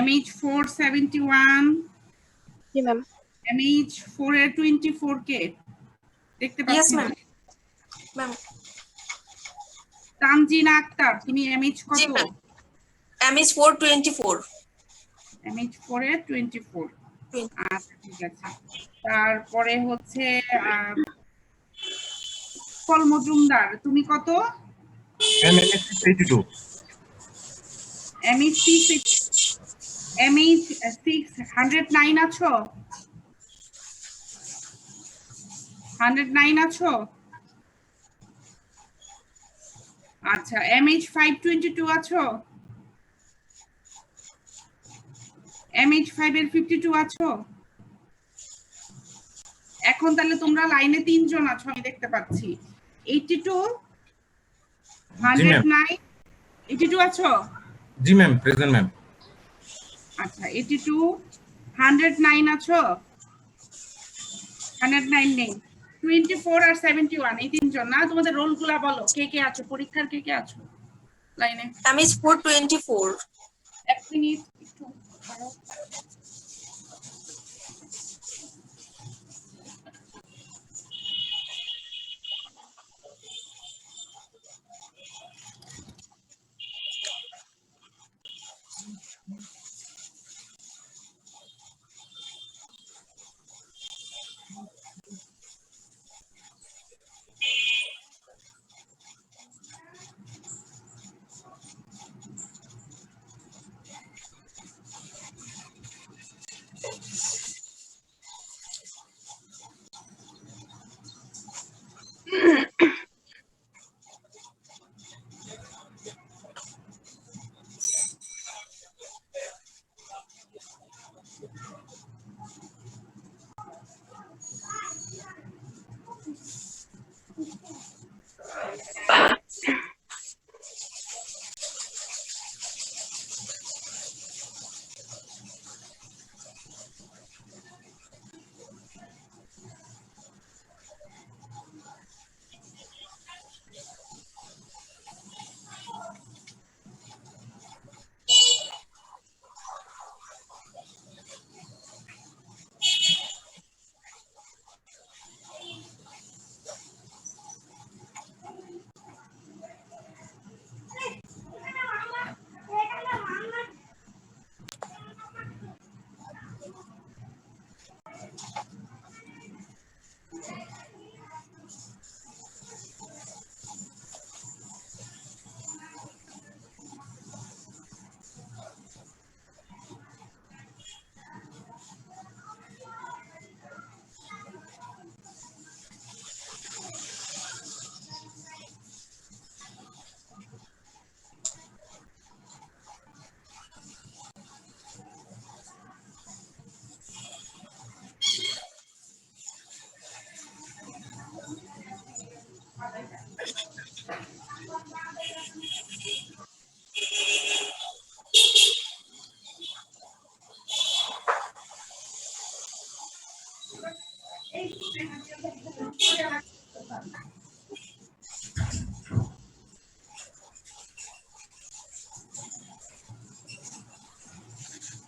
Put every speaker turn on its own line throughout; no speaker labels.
MH471
জি ma'am.
MH4 এর 24 কে দেখতে পাচ্ছি না।
ম্যাম
তানজিনা আক্তার তুমি MH
জি
কত?
ম্যাম MH424
MH4 এর 24। আচ্ছা ঠিক আছে। তারপরে হচ্ছে ফল মজুমদার তুমি কত?
MH682
MH6 আছো? 109 আছো? আচ্ছা MH522 আছো? MH5 এর 52 আছো? এখন তাহলে তোমরা লাইনে 3 জন আছো আমি দেখতে পাচ্ছি। 82 109 82 আছো?
জি ম্যাম, প্রেজেন্ট ম্যাম।
আচ্ছা 82 109 আছো? 109 নেই। 24 আর 71 এই তিনজন না? তোমাদের রোলগুলা বলো, কে কে আছো পরীক্ষার, কে কে আছো লাইনে?
MH424
এক মিনিট একটু দাঁড়াও।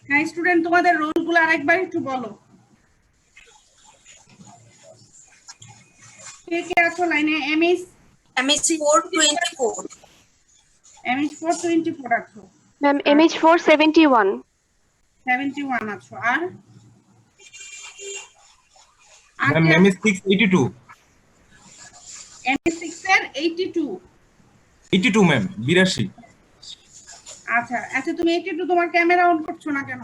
হ্যাঁ স্টুডেন্ট, তোমাদের রোলগুলো আরেকবার একটু বলো, কে কে আছো লাইনে?
MH424
MH424 আছো?
ম্যাম MH471
71 আছো। আর
ম্যাম MH682
MH6 এর 82
82 ম্যাম 82।
আচ্ছা আচ্ছা, তুমি 82 তোমার ক্যামেরা অন করছো না কেন?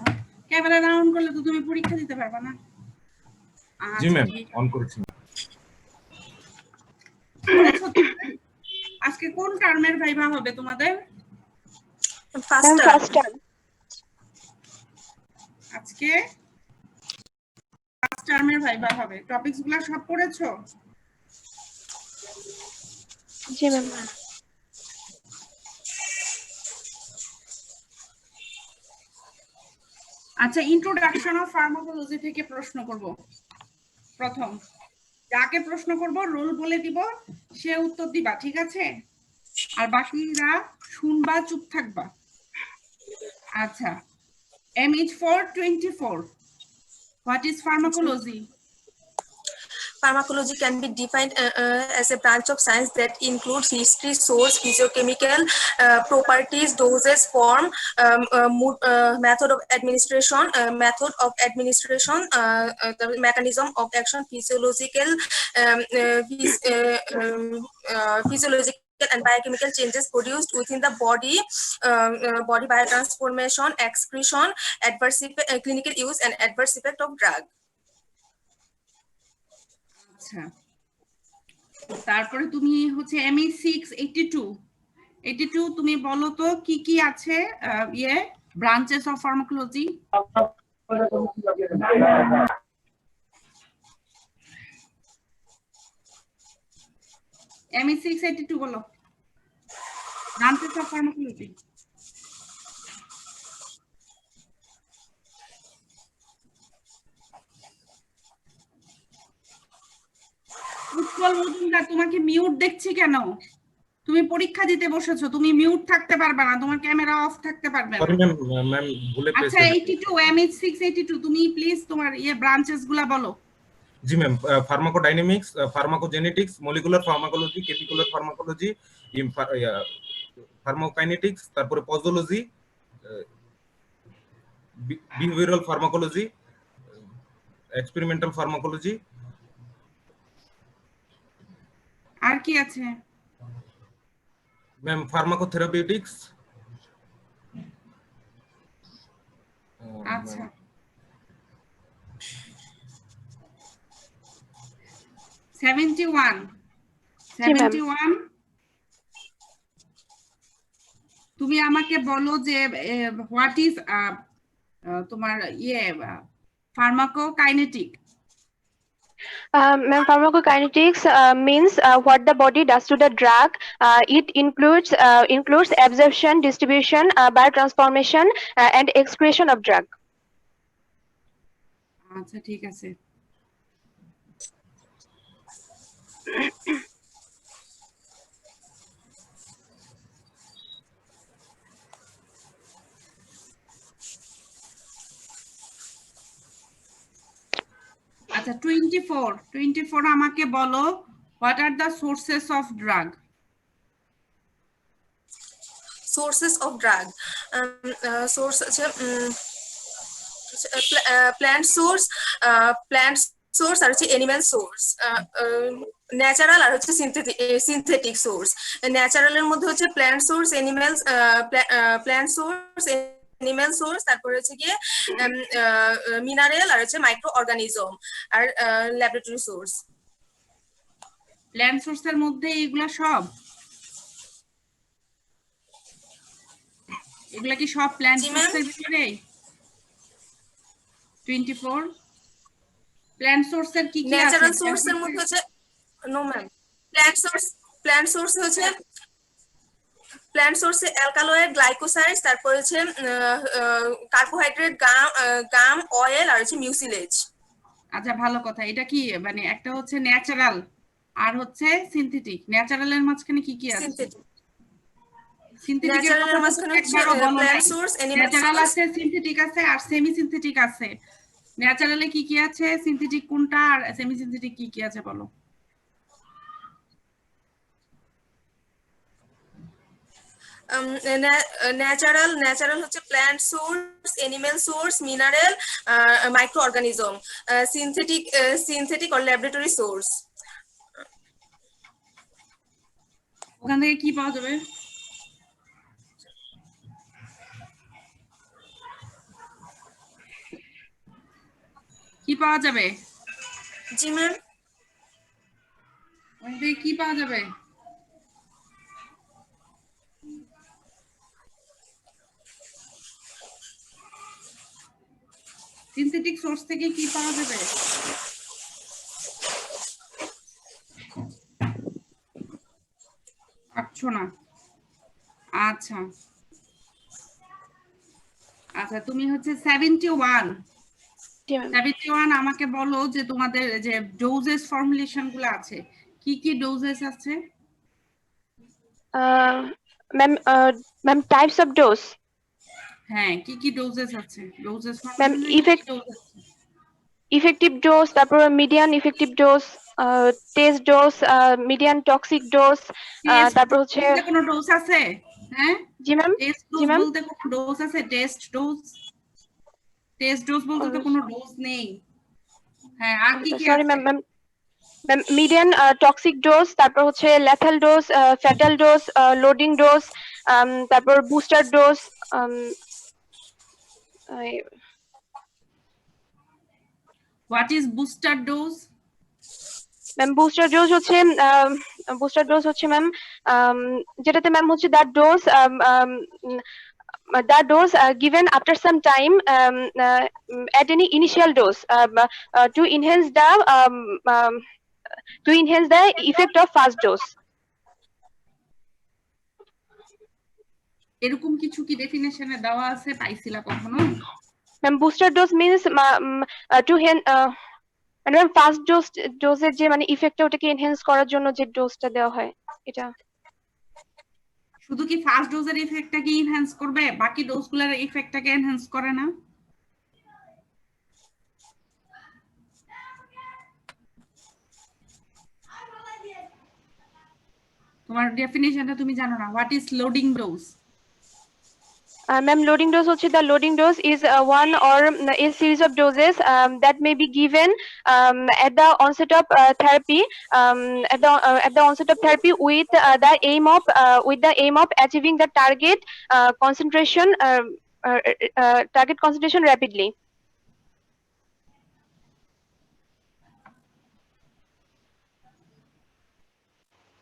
ক্যামেরা না অন করলে তো তুমি পরীক্ষা দিতে পারবে না।
জি
আচ্ছা
ম্যাম,
ঠিক
অন করেছি।
করেছো তো? আজকে কোন টার্মের ভাইভা হবে তোমাদের?
Ma'am first term.
আজকে ফার্স্ট টার্মের ভাইভা হবে। টপিকস গুলো সব পড়েছো?
জি ম্যাম।
আচ্ছা, ইন্ট্রোডাকশন অফ ফার্মাকোলজি থেকে প্রশ্ন করব। প্রথম যাকে প্রশ্ন করব রোল বলে দিব, সে উত্তর দিবা, ঠিক আছে? আর বাকিরা শুনবা, চুপ থাকবা। আচ্ছা, MH424. What is pharmacology?
Pharmacology can be defined as a branch of science that includes history, source, physiochemical properties, doses, form, method of administration, the mechanism of action, physiological and biochemical changes produced within the body, body biotransformation, excretion, adverse clinical use, and adverse effect of drug.
আচ্ছা, তারপরে তুমি হচ্ছে ME682 তুমি বলো তো কি কি আছে ব্রাঞ্চেস অফ ফার্মাকোলজি। ME682 বলো, branches of pharmacology. Utpal Majumdar, তোমাকে মিউট দেখছি কেন? তুমি পরীক্ষা দিতে বসেছো, তুমি মিউট থাকতে পারবে না, তোমার ক্যামেরা অফ থাকতে পারবে না।
সরি ম্যাম ভুলে
আচ্ছা 82 MH682 তুমি প্লিজ তোমার ব্রাঞ্চেস গুলা বলো।
জি ma'am, pharmacodynamics, pharmacogenetics, molecular pharmacology, chemical pharmacology, pharmacokinetics, তারপরে posology, behavioural pharmacology, experimental pharmacology.
আর কি আছে?
Ma'am pharmacotherapeutics.
আচ্ছা,
জি ম্যাম।
71 তুমি আমাকে বলো যে হোয়াট ইজ তোমার pharmacokinetic.
Ma'am, pharmacokinetics means what the body does to the drug. It includes absorption, distribution, biotransformation, and excretion of drug.
আচ্ছা ঠিক আছে। আচ্ছা 24 আমাকে বলো what are the sources of drug.
Sources of drug. Source plant source, আর হচ্ছে animal source, natural আর হচ্ছে synthetic source. ন্যাচারালের মধ্যে হচ্ছে প্ল্যান্ট সোর্স, অ্যানিমাল সোর্স, তারপরে হচ্ছে গিয়ে মিনারেল আর হচ্ছে মাইক্রো অর্গানিজম, আর ল্যাবরেটরি সোর্স।
প্ল্যান্ট সোর্সের মধ্যে এগুলা সব, এগুলা কি সব প্ল্যান্ট সোর্সের ভিতরে? 24 প্ল্যান্ট সোর্সের কি কি আছে?
ন্যাচারাল সোর্সের মধ্যে হচ্ছে নো ম্যাম, প্ল্যান্ট সোর্সে অ্যালকালয়েড, গ্লাইকোসাইডস, তারপর হচ্ছে কার্বোহাইড্রেট, গাম, অয়েল আর হচ্ছে মিউসিলেজ।
আচ্ছা ভালো কথা, এটা কি মানে একটা হচ্ছে ন্যাচারাল আর হচ্ছে সিনথেটিক। ন্যাচারালের মাঝখানে কি কি আছে?
ন্যাচারালের মাঝখানে হচ্ছে plant source, animal
natural
source,
আছে, সিনথেটিক আছে আর সেমি সিনথেটিক আছে। ন্যাচারালে কি কি আছে, সিনথেটিক কোনটা, আর সেমি সিনথেটিক কি কি আছে বলো।
ন্যাচারাল হচ্ছে plant source, animal source, mineral, micro organism. Synthetic or laboratory source.
ওখান থেকে কি পাওয়া যাবে? কি পাওয়া যাবে?
জি ম্যাম,
ওখান থেকে কি পাওয়া যাবে? সিনথেটিক সোর্স থেকে কি পাওয়া যাবে? পাচ্ছ না? আচ্ছা আচ্ছা, তুমি হচ্ছে 71 আমাকে বলো যে তোমাদের যে ডোজেস ফর্মুলেশন গুলো আছে, কি কি ডোজেস আছে?
Ma'am, types of dose.
হ্যাঁ, কি কি ডোজেস আছে? ডোজেস
ম্যাম
ফর্মুলা কি কি ডোজ আছে?
ইফেক্টিভ ডোজ, তারপর median effective dose, test dose, median toxic dose,
test
তারপর হচ্ছে
বলতে কোনো ডোজ আছে? হ্যাঁ,
জি ম্যাম।
টেস্ট
জি
ডোজ
ম্যাম।
বলতে কোনো ডোজ আছে? টেস্ট ডোজ, টেস্ট ডোজ বলতে তো কোনো ডোজ নেই। হ্যাঁ, আর কি কি
সরি
আছে?
Ma'am. Ma'am median toxic dose, তারপর হচ্ছে lethal dose, fatal dose, loading dose, তারপর booster dose.
What is booster dose?
Ma'am booster dose হচ্ছে ম্যাম যেটাতে ম্যাম হচ্ছে that dose given after some time at any initial dose to enhance the effect of first dose.
এরকম কিছু কি ডেফিনেশনে দেওয়া আছে? পাইছিলা কখনো?
Ma'am booster dose means to ma'am first ডোজের যে মানে ইফেক্টটা ওটাকে এনহ্যান্স করার জন্য যে ডোজটা দেওয়া হয় এটা।
শুধু কি ফার্স্ট ডোজের ইফেক্টটাকে এনহ্যান্স করবে, বাকি ডোজগুলোর ইফেক্টটাকে এনহ্যান্স করে না? তোমার ডেফিনেশনটা তুমি জানো না? What is loading dose?
Ma'am, loading dose হচ্ছে the loading dose is one or a series of doses that may be given at the onset of therapy at the onset of therapy with the aim of achieving the target concentration rapidly.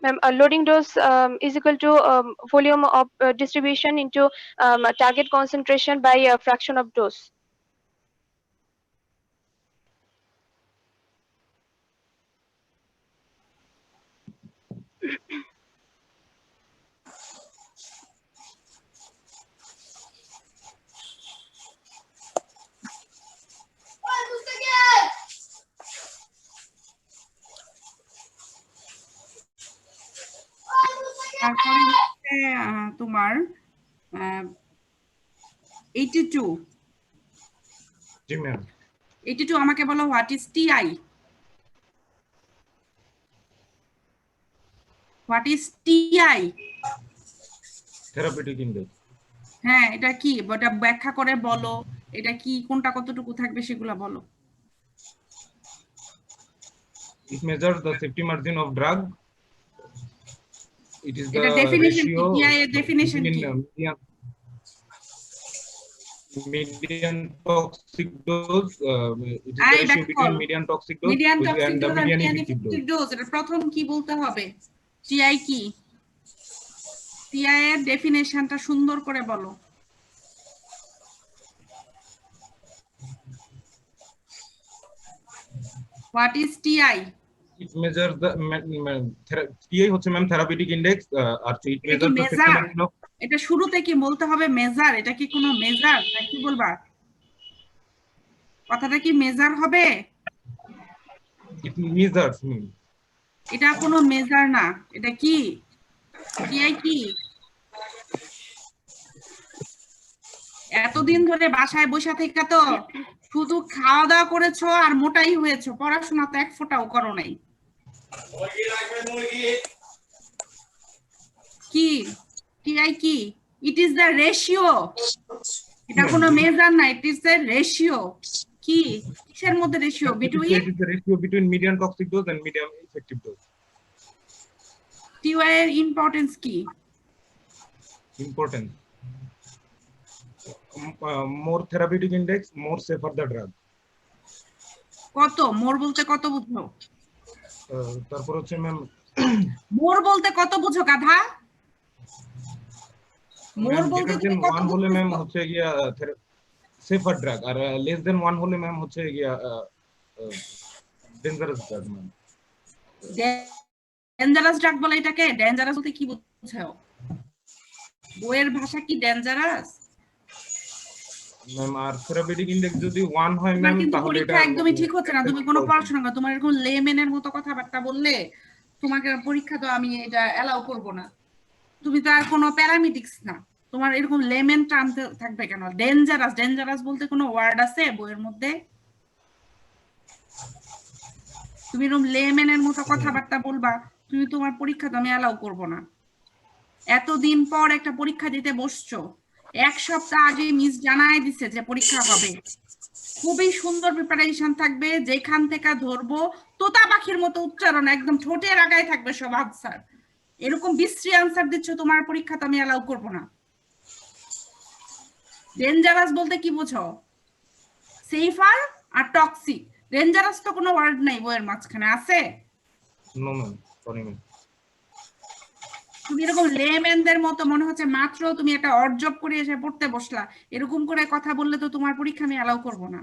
Ma'am, a loading dose is equal to volume of distribution into target concentration by a fraction of dose.
তারপরে হচ্ছে তোমার 82
জি ma'am.
82 আমাকে বলো what is TI? What is TI?
Therapeutic index.
হ্যাঁ, এটা কি? ওটা ব্যাখ্যা করে বলো। এটা কি, কোনটা কতটুকু থাকবে সেগুলো বলো।
It measures the safety margin of drug. It is the
এটা ডেফিনিশন কি?
ratio
টিআই এর ডেফিনিশন
between
কি?
median toxic dose. It is the
আই
ratio
ব্যাখ্যা
between
করো।
median toxic dose
median toxic
and the
dose আর
median
median
effective
effective
dose.
Dose, এটা প্রথম কি বলতে হবে? টিআই কি? টিআই এর ডেফিনেশনটা সুন্দর করে বলো। What is TI?
It measures the TI হচ্ছে ম্যাম থেরাপিউটিক ইন্ডেক্স আর it
এটা কি
measures the safety
measure?
margin of
এটা শুরুতে কি বলতে হবে মেজার? এটা কি কোনো মেজার না কি বলবা? কথাটা কি মেজার হবে?
it measures
এটা কোনো মেজার না। এটা কি? টিআই কি? এতদিন ধরে বাসায় বসে থেকে তো শুধু খাওয়া দাওয়া করেছো আর মোটাই হয়েছো, পড়াশোনা তো এক ফোঁটাও করো নাই। কি টিআই কি? It is the ratio. এটা কোনো মেজার না, ইট ইজ দ্য রেশিও। কি কিসের মধ্যে ratio? Between
it is the ratio between median toxic dose and median effective dose.
TI এর ইম্পর্টেন্স কি?
Important. More therapeutic index, more safer the drug.
কত? মোর বলতে কত বুঝো?
তারপর হচ্ছে ম্যাম
মোর বলতে কত বুঝো গাধা? মোর বলতে
greater
তুমি
than
কত
1 হলে ম্যাম
বুঝছো?
হচ্ছে গিয়া সেফার ড্রাগ, আর less than 1 হলে ম্যাম হচ্ছে গিয়া dangerous drug ma'am.
Dangerous drug বলে এটাকে? ডেঞ্জারাস বলতে কি বুঝাও? বইয়ের ভাষা কি ডেঞ্জারাস?
ম্যাম আর থেরাপিউটিক ইন্ডেক্স যদি 1 হয়
তোমার
ম্যাম
কিন্তু
তাহলে এটা
পরীক্ষা একদমই ঠিক হচ্ছে না। তুমি কোনো পড়াশোনা করো, তোমার এরকম লেমেনের মতো কথাবার্তা বললে তোমাকে পরীক্ষা তো আমি এটা অ্যালাউ করব না। তুমি তো আর কোনো প্যারামেডিক্স না, তোমার এরকম লেমেন টানতে থাকবে কেন? ডেঞ্জারাস, ডেঞ্জারাস বলতে কোনো ওয়ার্ড আছে বইয়ের মধ্যে? তুমি এরকম লেমেনের মতো কথাবার্তা বলবা, তুমি তোমার পরীক্ষা তো আমি অ্যালাউ করবো না। এতদিন পর একটা পরীক্ষা দিতে বসছো, 1 সপ্তাহ আগে মিস জানাই দিছে যে পরীক্ষা হবে। খুবই সুন্দর প্রিপারেশন থাকবে, যেখান থেকে ধরবো তোতা পাখির মতো উচ্চারণ, একদম ঠোঁটের আগায় থাকবে সব আনসার। এরকম বিশ্রী আনসার দিচ্ছ, তোমার পরীক্ষা তো আমি অ্যালাউ করবো না। ডেঞ্জারাস বলতে কি বুঝো? সেফার আর টক্সিক। ডেঞ্জারাস তো কোনো ওয়ার্ড নাই বইয়ের মাঝখানে, আছে?
No ma'am, sorry ma'am.
তুমি এরকম লেম্যানদের মতো মনে হচ্ছে মাত্র তুমি একটা অর্জব করে এসে পড়তে বসলা, এরকম করে কথা বললে তো তোমার পরীক্ষা আমি অ্যালাউ করবো না।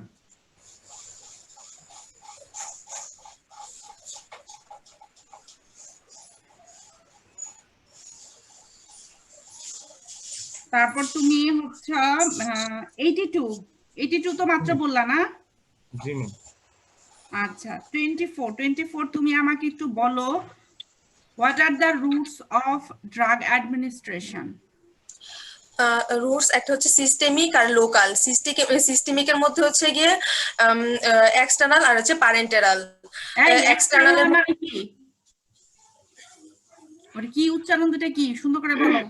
তারপর তুমি হচ্ছে 82 82 তো মাত্র বললা না?
জি ম্যাম।
আচ্ছা, 24 তুমি আমাকে একটু বলো, what are the roots of drug administration?
Roots একটা হচ্ছে সিস্টেমিক আর লোকাল। সিস্টেমিকের মধ্যে হচ্ছে গিয়ে এক্সটার্নাল আর হচ্ছে প্যারেন্টাল। এক্সটার্নাল
মানে কি? ওটা কি উচ্চারণ, দুটো কি সুন্দর করে বলো।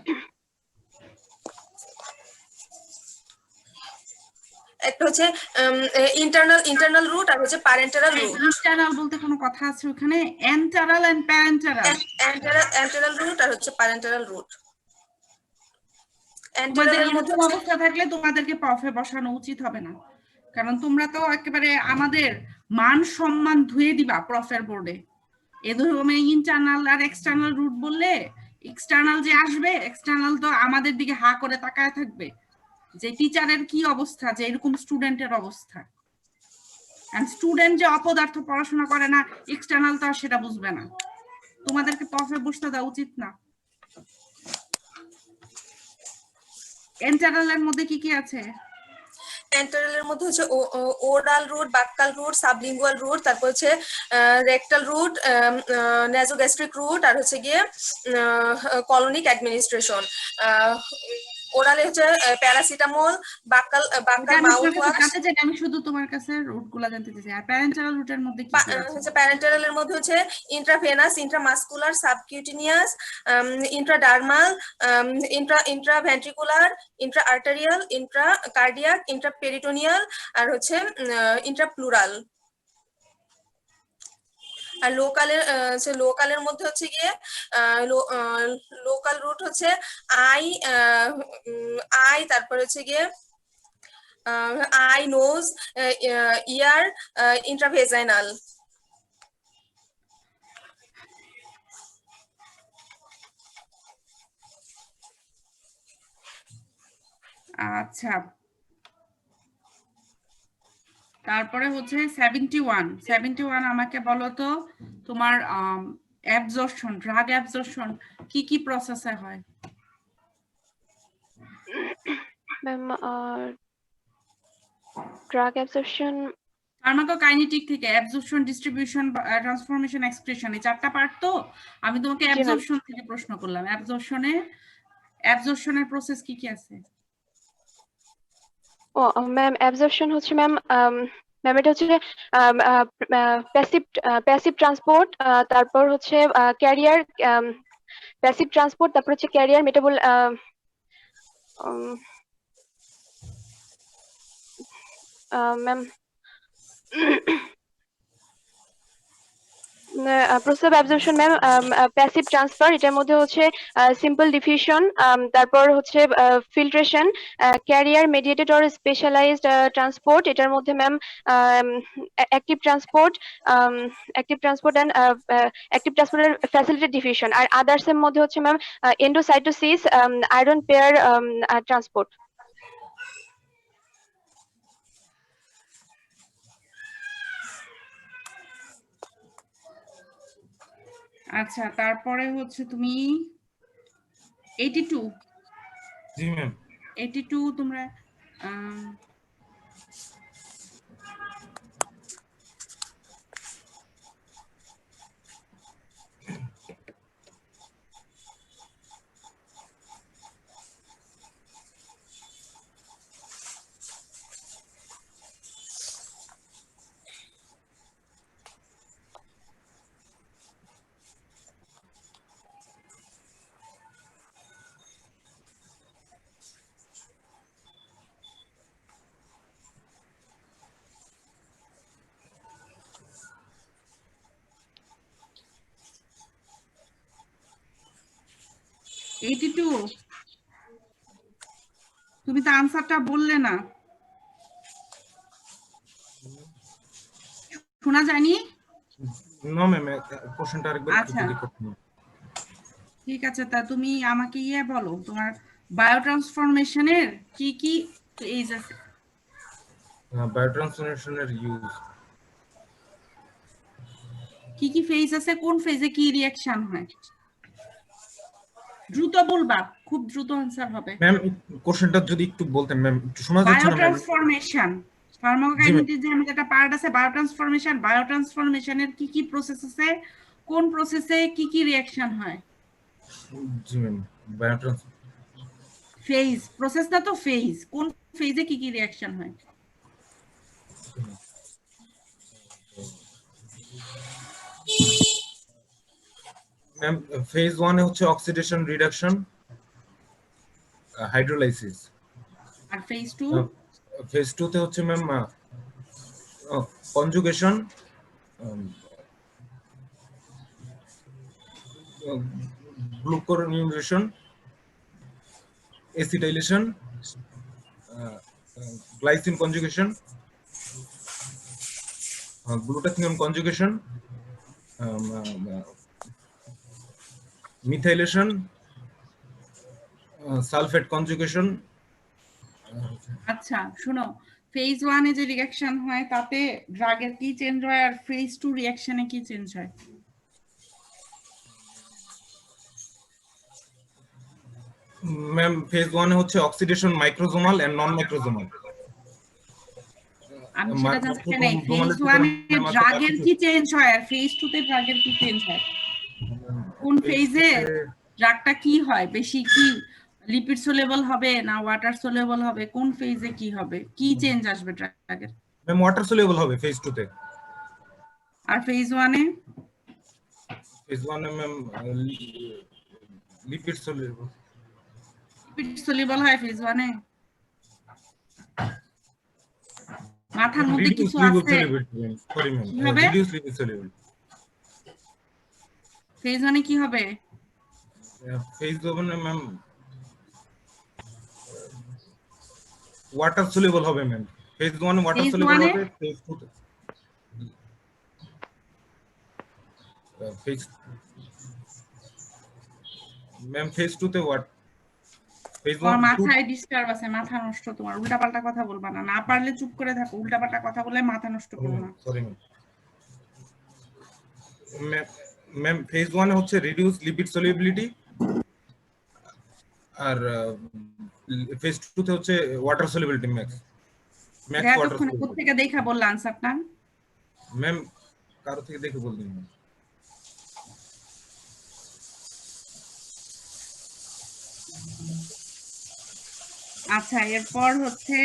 একটা হচ্ছে ইন্টারনাল রুট আর হচ্ছে প্যারেন্টাল রুট।
ইন্টারনাল বলতে কোনো কথা আছে ওখানে? এন্টারাল এন্ড প্যারেন্টারাল।
এন্টারাল রুট আর হচ্ছে প্যারেন্টাল রুট।
তোমাদের
এন্টারালের মধ্যে
এরকম অবস্থা থাকলে তোমাদেরকে প্রফে বসানো উচিত হবে না, কারণ তোমরা তো একেবারে আমাদের মান সম্মান ধুয়ে দিবা প্রফের বোর্ডে। এ ধরনের ইন্টারনাল আর এক্সটার্নাল রুট বললে, এক্সটার্নাল যে আসবে, এক্সটার্নাল তো আমাদের দিকে হা করে তাকায় থাকবে যে টিচারের কি অবস্থা, যে এরকম স্টুডেন্টের অবস্থা। স্টুডেন্ট যে অপদার্থ পড়াশোনা করে না, এক্সটার্নাল তো আর সেটা বুঝবে না। তোমাদেরকে প্রফে বসতে দেওয়া উচিত না। এন্টারালের মধ্যে কি কি আছে?
এন্টারালের মধ্যে হচ্ছে oral route, buccal route, sublingual route, তারপর হচ্ছে রেকটাল রুট, নেজোগ্যাস্ট্রিক রুট, আর হচ্ছে গিয়ে কলোনিক অ্যাডমিনিস্ট্রেশন। ওরালে হচ্ছে প্যারাসিটামল, বাক্কাল মাউথওয়াশ।
আমি শুধু তোমার কাছে রুটগুলো জানতে চাইছি। আর প্যারেন্টাল রুটের মধ্যে কি কি আছে?
হচ্ছে প্যারেন্টালের মধ্যে হচ্ছে intravenous, intramuscular, subcutaneous, intradermal, intraventricular, intraarterial, intracardiac, intraperitoneal, আর হচ্ছে ইন্ট্রাপ্লুরাল। আর লোকালের মধ্যে হচ্ছে গিয়ে লোকাল রুট হচ্ছে আই, তারপর হচ্ছে গিয়ে আই, নোজ, ইয়ার, ইন্ট্রাভেজাইনাল।
আচ্ছা, তারপরে হচ্ছে 71 আমাকে বলো তো, তোমার অ্যাবজর্পশন, ড্রাগ অ্যাবজর্পশন কি কি প্রসেসে হয়?
ম্যাম ড্রাগ অ্যাবজর্পশন
ফার্মাকোকাইনেটিক থেকে অ্যাবজর্পশন, ডিস্ট্রিবিউশন, ট্রান্সফরমেশন, এক্সক্রিশন, এই 4টা পার্ট তো। আমি তোমাকে অ্যাবজর্পশন থেকে প্রশ্ন করলাম। অ্যাবজর্পশনের প্রসেস কি কি আছে?
ও ম্যাম অ্যাবজর্পশন হচ্ছে ম্যাম এটা হচ্ছে প্যাসিভ ট্রান্সপোর্ট, তারপর হচ্ছে ক্যারিয়ার, প্যাসিভ ট্রান্সপোর্ট, তারপর হচ্ছে ক্যারিয়ার মেটাবল, ma'am process of absorption ma'am passive transfer, এটার মধ্যে হচ্ছে সিম্পল ডিফিউশন, তারপর হচ্ছে filtration, carrier mediated or specialised transport, এটার মধ্যে ma'am active transport and active ট্রান্সপোর্টের ফ্যাসিলিটেড ডিফিউশন। আর আদার্স এর মধ্যে হচ্ছে ma'am endocytosis, ion pair transport.
আচ্ছা, তারপরে হচ্ছে তুমি 82।
জি ম্যাম।
82 তোমরা 82 তুমি তো আনসারটা বললে না, শোনা যায়নি?
নো ম্যাম, কোশ্চেনটা আরেকবার একটু
আচ্ছা
যদি করতেন।
ঠিক আছে, তা তুমি আমাকে বলো তোমার বায়োট্রান্সফরমেশনের কি কি ফেজ আছে?
বায়োট্রান্সফরমেশনের ইউজ,
কি কি ফেজ আছে, কোন ফেজে কি রিঅ্যাকশন হয়? দ্রুত বলবা, খুব দ্রুত আনসার হবে।
ম্যাম কোশ্চেনটা যদি একটু বলতেন ম্যাম, একটু শোনা যাচ্ছে না ম্যাম।
বায়োট্রান্সফরমেশন, ফার্মাকোকাইনেটিক্সে যেটা পার্ট আছে বায়োট্রান্সফরমেশনের কি কি প্রসেস আছে, কোন প্রসেসে কি কি রিঅ্যাকশন হয়?
জি ম্যাম, বায়োট্রান্স
ফেজ, প্রসেস না তো ফেজ, কোন ফেজে কি কি রিঅ্যাকশন হয়?
ম্যাম ফেজ 1 এ হচ্ছে অক্সিডেশন রিডাকশন, হাইড্রোলাইসিস।
আর ফেজ 2?
ফেজ 2 তে হচ্ছে ma'am conjugation, glucuronidation, acetylation, glycine conjugation, glutathione conjugation, methylation, sulphate conjugation.
আচ্ছা শোনো, ফেজ 1 এ যে রিঅ্যাকশন হয় তাতে ড্রাগের কি চেঞ্জ হয়, আর ফেজ 2 রিঅ্যাকশনে কি চেঞ্জ হয়?
ম্যাম ফেজ 1 এ হচ্ছে অক্সিডেশন মাইক্রোজোমাল এন্ড নন মাইক্রোজোমাল।
আমি সেটা জানতে চাই নাই, ফেজ 1 এ ড্রাগের কি চেঞ্জ হয় আর ফেজ 2 তে ড্রাগের কি চেঞ্জ হয়? কোন ফেজে ড্রাগটা কি হয়, বেশি কি লিপিড সলিউবল হবে না ওয়াটার সলিউবল হবে, কোন ফেজে কি হবে, কি চেঞ্জ আসবে ড্রাগের?
ম্যাম ওয়াটার সলিউবল হবে ফেজ 2 তে।
আর ফেজ 1 এ?
ফেজ 1 এ ma'am lipid soluble.
Lipid soluble হয় ফেজ 1 এ? মাথার মধ্যে কিছু আছে?
সরি ম্যাম,
কি হবে
রিডিউস লিপিড সলিউবল।
ফেজ 1 এ কি হবে?
ফেজ 1 এ ম্যাম ওয়াটার সলিউবল হবে ম্যাম। ফেজ 1 এ ওয়াটার সলিউবল হবে, ফেজ 2 তে ফেজ ম্যাম ফেজ 2 তে ওয়াট ফেজ 1
মাথায় ডিস্টার্ব আছে, মাথা নষ্ট তোমার, উল্টাপাল্টা কথা বলবা না, না পারলে চুপ করে থাকো, উল্টাপাল্টা কথা বলে মাথা নষ্ট করো না।
Sorry ma'am. ম্যাম ফেজ 1 এ হচ্ছে রিডিউস লিপিড সলিউবিলিটি, আর ফেজ 2 তে হচ্ছে ওয়াটার সলিউবিলিটি ম্যাক্স ওয়াটার
এতক্ষণ কোথা থেকে দেখা বললা আনসারটা?
ম্যাম কারো থেকে দেখে বলদিন ম্যাম।
আচ্ছা এরপর হচ্ছে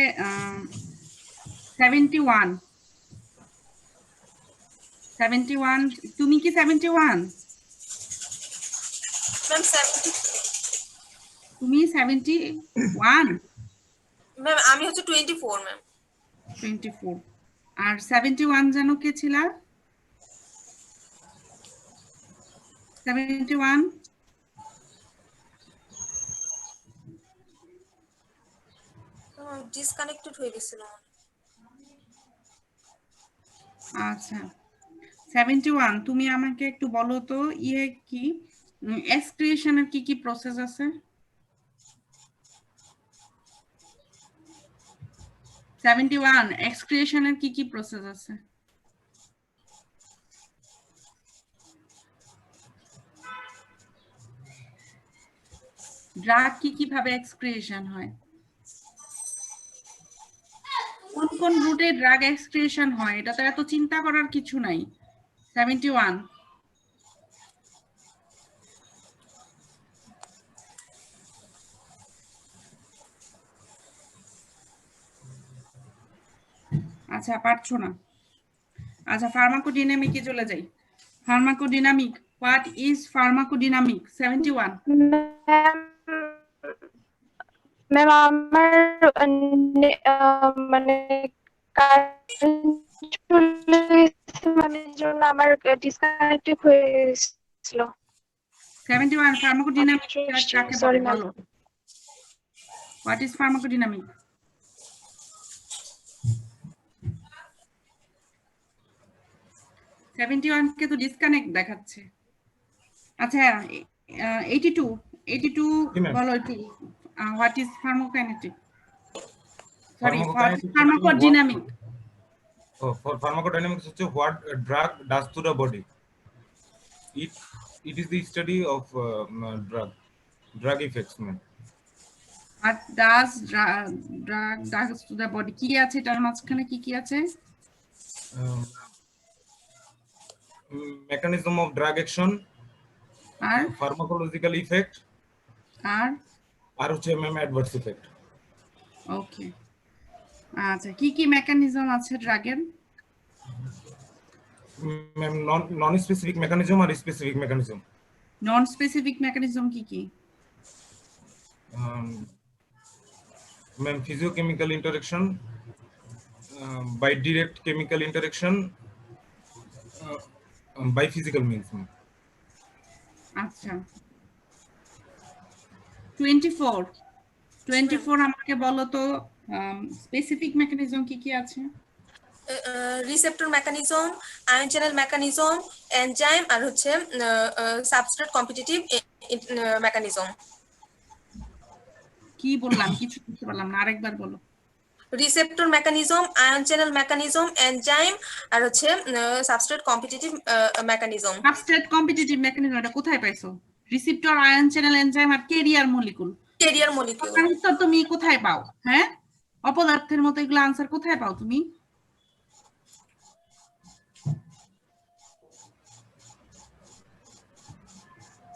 71 71, তুমি কি 71?
ম্যাম 70,
তুমি 71?
ম্যাম আমি হচ্ছে 24 ম্যাম।
24। আর 71 জানো কে ছিল? 71
ডিসকানেক্টেড হয়ে গেছিল।
আচ্ছা 71 তুমি আমাকে একটু বলো তো কি এক্সক্রিয়েশনের কি কি প্রসেস আছে? 71 এক্সক্রিয়েশনের কি কি প্রসেস আছে? ড্রাগ কি ভাবে এক্সক্রিয়েশন হয়, কোন কোন রুটে ড্রাগ এক্সক্রিয়েশন হয়, এটা তো এত চিন্তা করার কিছু নাই। 71 আচ্ছা পারছো না। আচ্ছা ফার্মাকোডাইনামিকে চলে যাই। Pharmacodynamic, what is pharmacodynamic? 71
ma'am আমার মানে মানে জন্য আমার ডিসকানেক্টেড হয়েছিল।
71 ফার্মাকোডাইনামিক কাকে
Sorry,
বলে
ma'am.
বলো? What is pharmacodynamic? কে তো ডিসকানেক্ট দেখাচ্ছে। আচ্ছা 82
জি, ma'am.
বলো একটু what is pharmacokinetic sorry
Pharmacokinetics
pharmacodynamic
for pharmacodynamics হচ্ছে what a drug does to the body. It is the study of drug effects, man.
What does drug does to the body কি আছে এটার মাঝখানে কি আছে?
Mechanism of drug action,
R
pharmacological effect,
আর
হচ্ছে ma'am adverse effect.
ওকে আচ্ছা কি mechanism আছে ড্রাগের?
ম্যাম নন স্পেসিফিক মেকানিজম আর specific mechanism.
Non specific mechanism কি?
Ma'am physiochemical interaction, by direct chemical interaction, by physical means.
আচ্ছা 24 আমাকে বলো তো স্পেসিফিক মেকানিজম কি আছে?
Receptor mechanism, ion channel mechanism, enzyme আর হচ্ছে সাবস্ট্রেট কম্পিটিটিভ মেকানিজম।
কি বললাম কিছু বুঝতে পারলাম না, আরেকবার বলো।
Receptor mechanism, ion channel mechanism, enzyme আর হচ্ছে substrate competitive mechanism.
Substrate competitive mechanism এটা কোথায় পাইছো? রিসেপ্টর, আয়ন চ্যানেল, এনজাইম আর ক্যারিয়ার মলিকুল।
Carrier molecule.
উত্তর তুমি কোথায় পাও? হ্যাঁ অপদার্থের মতো এগুলো আনসার কোথায় পাও তুমি?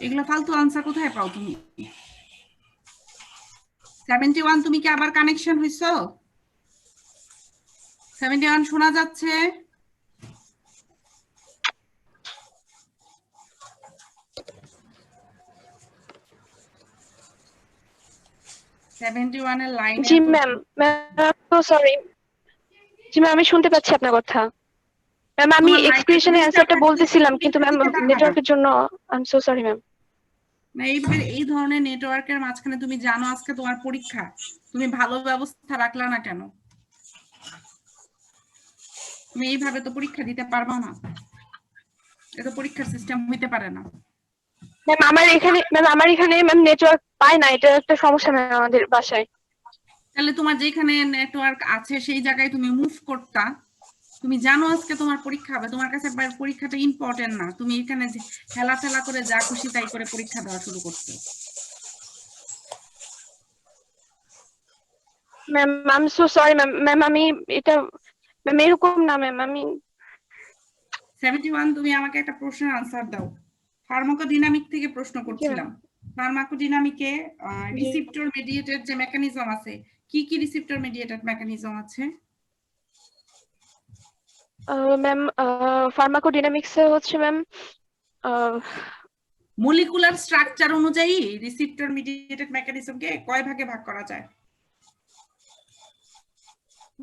এগুলো ফালতু আনসার কোথায় পাও তুমি? 71 তুমি কি আবার কানেকশন হইছো? 71 শোনা যাচ্ছে?
জি ম্যাম, তো সরি। জি ম্যাম, আমি শুনতে পাচ্ছি আপনার কথা। ম্যাম আমি এক্সপ্রেশনের অ্যান্সারটা বলতেছিলাম, কিন্তু ম্যাম নেটওয়ার্কের জন্য I am so sorry ma'am.
না এই ধরনের নেটওয়ার্কের মাঝখানে তুমি জানো আজকে তোমার পরীক্ষা, তুমি ভালো ব্যবস্থা রাখলা না কেন? তুমি এইভাবে তো পরীক্ষা দিতে পারবা না, এটা পরীক্ষার সিস্টেম হইতে পারে না।
ম্যাম আমার এখানে ম্যাম নেটওয়ার্ক পায় না, এটা একটা সমস্যা ম্যাম আমাদের বাসায়।
তাহলে তোমার যেখানে নেটওয়ার্ক আছে সেই জায়গায় তুমি মুভ করতা। তুমি জানো আজকে তোমার পরীক্ষা হবে, তোমার কাছে পরীক্ষাটা ইম্পর্টেন্ট না, তুমি এখানে হেলা করে যা খুশি তাই করে পরীক্ষা দেওয়া শুরু করছো।
Ma'am I am so sorry ma'am আমি এটা ম্যাম এরকম না ম্যাম। আমি
71 তুমি আমাকে একটা প্রশ্নের আনসার দাও। ফার্মাকোডাইনামিক থেকে প্রশ্ন করছিলাম। ফার্মাকোডাইনামিকে রিসেপ্টর মেডিয়েটেড যে মেকানিজম আছে, কি রিসেপ্টর মেডিয়েটেড মেকানিজম আছে?
ম্যাম ফার্মাকোডাইনামিক্স হচ্ছে ম্যাম
মলিকুলার স্ট্রাকচার অনুযায়ী রিসেপ্টর মেডিয়েটেড মেকানিজমকে কয় ভাগে ভাগ করা যায়?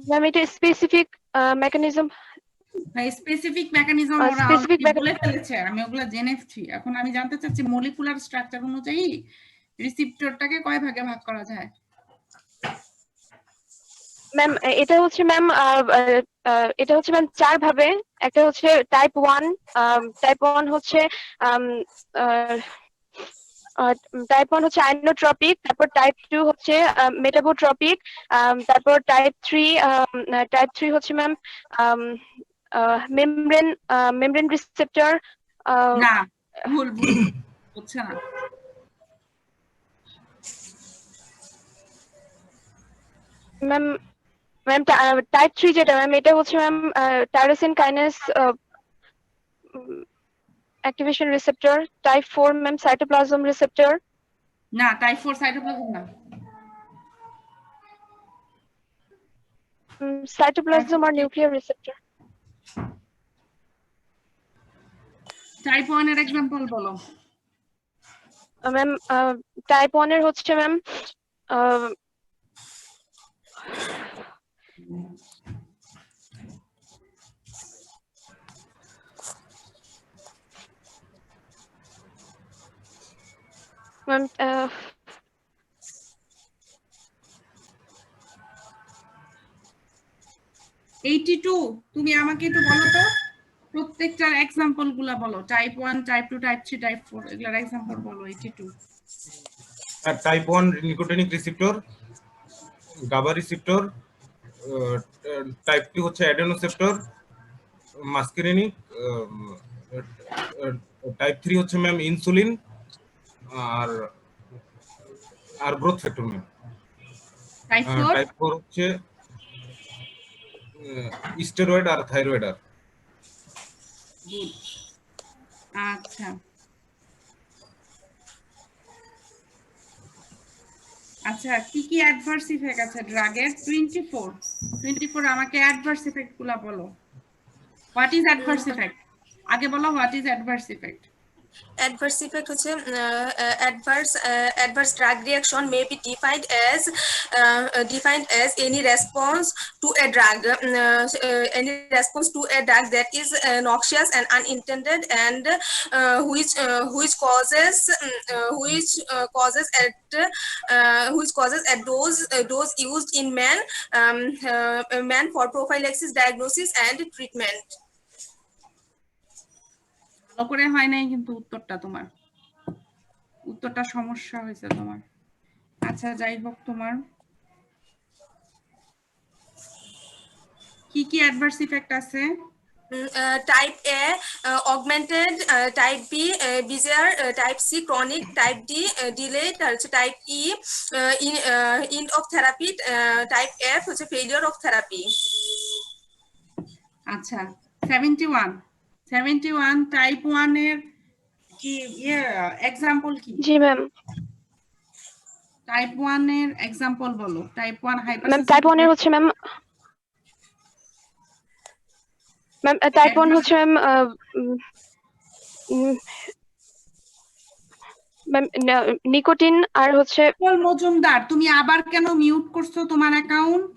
ম্যাম এটা স্পেসিফিক মেকানিজম।
স্পেসিফিক মেকানিজম ওরা
Specific
বলে ফেলেছে, আমি ওগুলা জেনেছি। এখন আমি জানতে চাচ্ছি মলিকুলার স্ট্রাকচার অনুযায়ী রিসেপ্টরটাকে কয় ভাগে ভাগ করা যায়?
ম্যাম এটা হচ্ছে ম্যাম চার ভাবে। একটা হচ্ছে টাইপ 1 হচ্ছে টাইপ 1 হচ্ছে আইনোট্রপিক, তারপর টাইপ 2 হচ্ছে মেটাবোট্রপিক, তারপর টাইপ 3 হচ্ছে ম্যাম মেমব্রেন রিসেপ্টর।
না ভুল হচ্ছে না।
ম্যাম টাইপ 3 যেটা ম্যাম এটা হচ্ছে ma'am tyrosine kinase activation receptor. Type 4 ma'am cytoplasm receptor.
না টাইপ 4 সাইটোপ্লাজম না।
সাইটোপ্লাজম আর নিউক্লিয়ার রিসেপ্টর।
টাইপ 1 এর एग्जांपल বলো।
ম্যাম টাইপ 1 এর হচ্ছে ম্যাম Ma'am,
82 তুমি আমাকে একটু বলো তো প্রত্যেকটার এক্সাম্পল গুলা বলো, টাইপ 1, টাইপ 2, টাইপ 3, টাইপ 4 এগুলার এক্সাম্পল বলো। 82
type 1 nicotinic receptor, GABA receptor, type 2 হচ্ছে অ্যাডেনোসেপ্টর, মাস্কেরিনিক, টাইপ 3 হচ্ছে ম্যাম ইনসুলিন আর আর growth factor ma'am.
Type 4
type 4 হচ্ছে স্টেরয়েড আর থাইরয়েড আর।
গুড। আচ্ছা আচ্ছা কি কি অ্যাডভার্স ইফেক্ট আছে ড্রাগের? 24 আমাকে অ্যাডভার্স ইফেক্ট গুলা বলো। What is adverse effect? আগে বলো what is adverse effect.
Adverse effect হচ্ছে adverse drug reaction may be defined as any response to a drug that is noxious and unintended and which causes at dose used in man for prophylaxis, diagnosis and treatment.
ভালো করে হয় নাই কিন্তু উত্তরটা সমস্যা হয়েছে তোমার। আচ্ছা যাই হোক, তোমার কি কি অ্যাডভার্স ইফেক্ট আছে?
Type A augmented, type B bizarre, type C chronic, type D delayed, type E end of therapy, type F হচ্ছে failure of therapy.
আচ্ছা 71 টাইপ 1 এর কি এক্সাম্পল কি?
জি ম্যাম।
টাইপ 1 এর এক্সাম্পল বলো। Type 1
ma'am
hypersensitive.
টাইপ 1 এর হচ্ছে ma'am type 1 হচ্ছে ম্যাম নিকোটিন আর হচ্ছে।
মজুমদার তুমি আবার কেন মিউট করছো তোমার অ্যাকাউন্ট?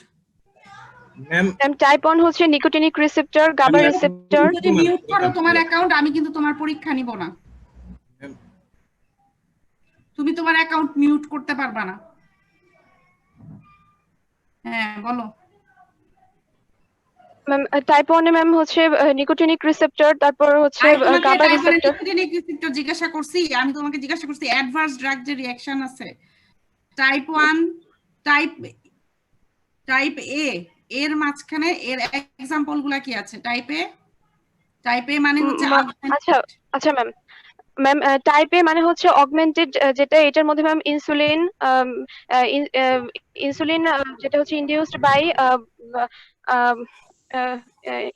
ম্যাম
টাইপ 1 হচ্ছে নিকোটিনিক রিসেপ্টর, গাবা রিসেপ্টর।
যদি মিউট করো তোমার অ্যাকাউন্ট, আমি কিন্তু তোমার পরীক্ষা নিব না। তুমি তোমার অ্যাকাউন্ট মিউট করতে পারবা না। হ্যাঁ বলো।
ম্যাম টাইপ 1 এ ম্যাম হচ্ছে নিকোটিনিক রিসেপ্টর, তারপর হচ্ছে গাবা রিসেপ্টর।
নিকোটিনিক রিসেপ্টর জিজ্ঞাসা করছি, আমি তোমাকে জিজ্ঞাসা করছি অ্যাডভার্স ড্রাগ যে রিঅ্যাকশন আছে টাইপ 1 টাইপ এ এর মাঝখানে এর এক্সাম্পল গুলা কি আছে? টাইপ এ মানে হচ্ছে
আচ্ছা আচ্ছা ম্যাম টাইপ এ মানে হচ্ছে অগমেন্টেড, যেটা এটার মধ্যে ম্যাম ইনসুলিন যেটা হচ্ছে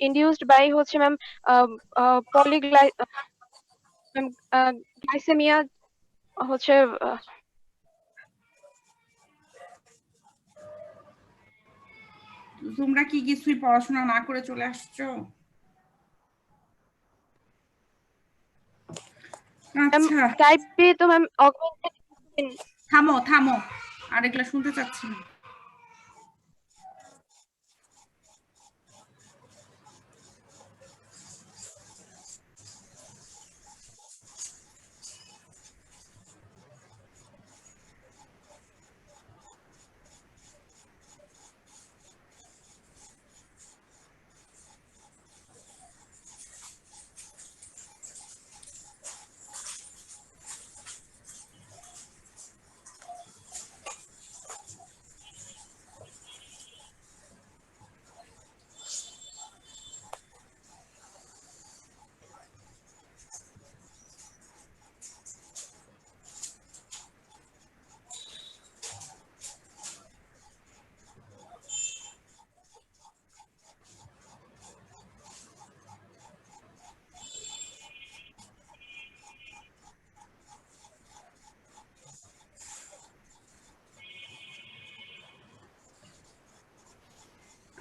ইনডিউসড বাই হচ্ছে ম্যাম গ্লাইসেমিয়া হচ্ছে।
তোমরা কি কিছুই পড়াশোনা না করে চলে আসছো? আচ্ছা
টাইপ বি তো ম্যাম অগমেন্টেড।
থামো আর এগুলা শুনতে চাচ্ছি না।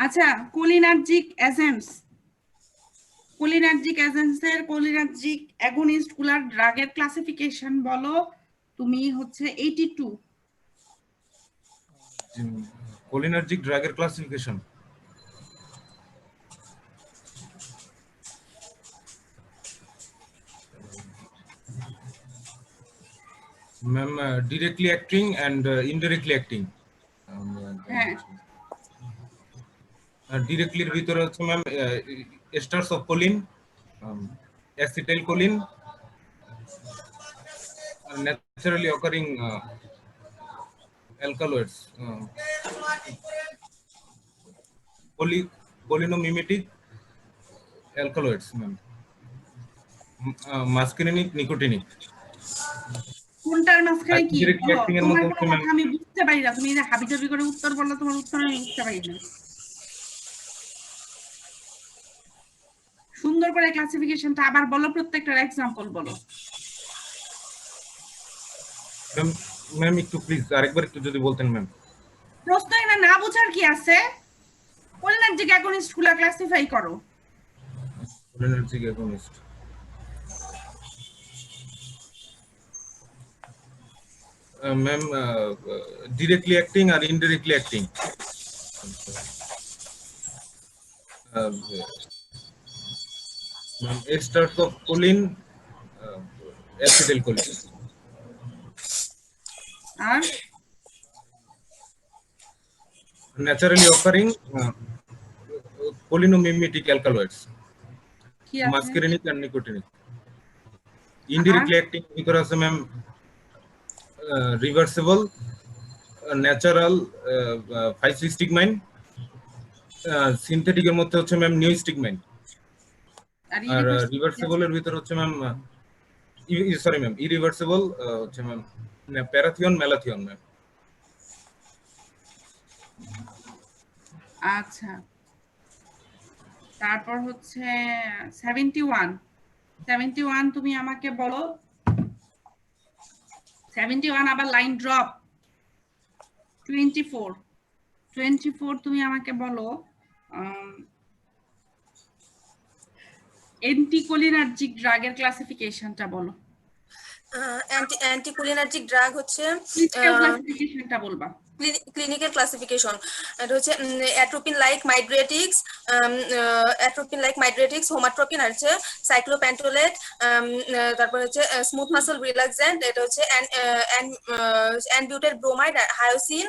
আচ্ছা কোলিনার্জিক এজেন্টস এর কোলিনার্জিক অ্যাগনিস্ট গুলার ড্রাগের ক্লাসিফিকেশন বলো। তুমি হচ্ছে 82
কোলিনার্জিক ড্রাগের classification. Ma'am directly acting and indirectly acting.
হ্যাঁ
ডিরেক্টলির ভিতরে হচ্ছে ma'am esters of choline, acetyl choline, naturally occurring alkaloids, polynomimetic alkaloids, ma'am. Muscarinic, nicotinic.
কোনটার মাঝখানে কি
Directly
বলো?
acting এর
তোমার
মধ্যে
কোনো
হচ্ছে
কথা আমি বুঝতে পারি না, তুমি যে হাবিজাবি করে উত্তর বললে তোমার উত্তর আমি বুঝতে পারি না। সুন্দর করে ক্লাসিফিকেশনটা আবার বলো, প্রত্যেকটার এক্সাম্পল বলো।
ম্যাম একটু প্লিজ আরেকবার একটু যদি বলতেন ম্যাম।
প্রশ্ন এখানে না বুঝার কি আছে? কোলিনার্জিক অ্যাগনিস্ট গুলা ক্লাসিফাই করো।
Cholinergic agonist, ma'am directly acting আর indirectly acting. Esters of choline, acetylcholine.
আর
Naturally occurring polynomimetic alkaloids,
কি আছে?
muscarinic and nicotinic. Indirectly acting ভিতরে আছে ma'am reversible, natural 5-stigmine, synthetic এর মধ্যে হচ্ছে ম্যাম neostigmine, আর রিভার্সিবল এর ভিতরে হচ্ছে ম্যাম সরি ম্যাম ইরিভার্সিবল হচ্ছে ম্যাম প্যারাথিয়ন, ম্যালাথিয়ন ম্যাম।
আচ্ছা, তারপর হচ্ছে 71 তুমি আমাকে বলো। 71 আবার লাইন ড্রপ। 24 তুমি আমাকে বলো অ্যান্টিকোলিনার্জিক ড্রাগের ক্লাসিফিকেশনটা বলো।
অ্যান্টিকোলিনার্জিক ড্রাগ হচ্ছে
ক্লাসিফিকেশনটা বলবা।
ক্লিনিক্যাল ক্লাসিফিকেশন, এটা হচ্ছে অ্যাট্রোপিন লাইক মাইড্রেটিক্স, হোমাট্রোপিন আর হচ্ছে সাইক্লোপ্যান্টোলেট, তারপর হচ্ছে স্মুথ মাসল রিল্যাক্সেন্ট, এটা হচ্ছে অ্যানবিউটেড ব্রোমাইড, হায়োসিন,